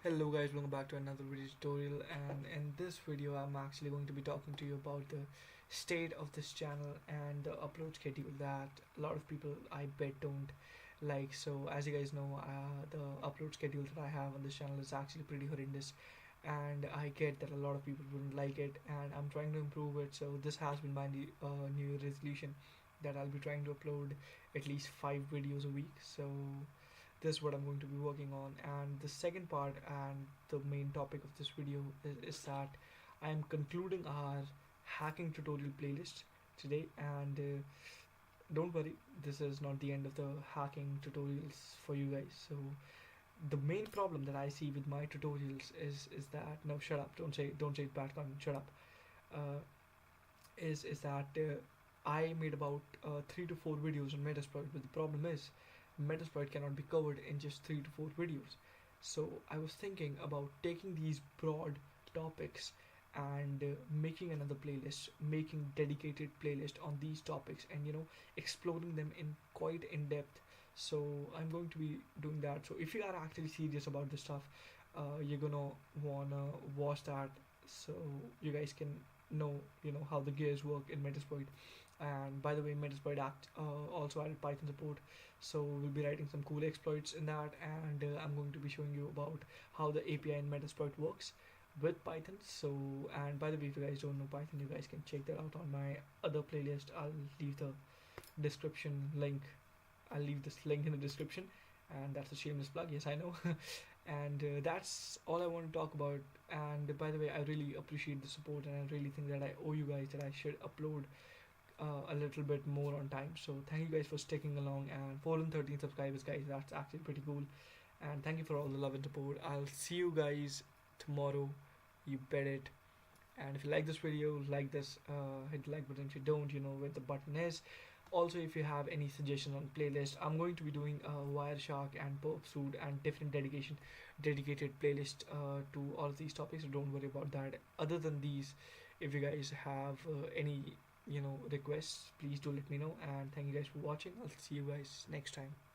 Hello guys, welcome back to another video tutorial, and in this video I'm actually going to be talking to you about the state of this channel and the upload schedule that a lot of people I bet don't like. So as you guys know, the upload schedule that I have on this channel is actually pretty horrendous, and I get that a lot of people wouldn't like it, and I'm trying to improve it. So this has been my New Year resolution, that I'll be trying to upload at least 5 videos a week. So this is what I'm going to be working on. And the second part and the main topic of this video is that I am concluding our hacking tutorial playlist today. And don't worry, this is not the end of the hacking tutorials for you guys. So the main problem that I see with my tutorials is that, no, shut up, don't say bad comment, shut up. uh, is that I made about 3 to 4 videos on Metasploit, but the problem is Metasploit cannot be covered in just 3 to 4 videos. So I was thinking about taking these broad topics and making another playlist, making dedicated playlist on these topics, and exploring them in quite in depth. So I'm going to be doing that. So if you are actually serious about this stuff, you're gonna wanna watch that, so you guys can know how the gears work in Metasploit. And by the way, Metasploit Act also added Python support, so we'll be writing some cool exploits in that, and I'm going to be showing you about how the API in Metasploit works with Python. So, and by the way, if you guys don't know Python, you guys can check that out on my other playlist. Leave the description link I'll leave this link in the description, and that's a shameless plug, yes I know. And that's all I want to talk about. And by the way, I really appreciate the support, and I really think that I owe you guys that I should upload a little bit more on time. So thank you guys for sticking along, and 413 subscribers, guys, that's actually pretty cool. And thank you for all the love and support. I'll see you guys tomorrow, you bet it. And if you like this video, like this, hit the like button. If you don't, you know where the button is. Also, if you have any suggestions on playlist, I'm going to be doing Wireshark and Pursuit and different dedicated playlist to all of these topics, so don't worry about that. Other than these, if you guys have any requests, please do let me know. And thank you guys for watching. I'll see you guys next time.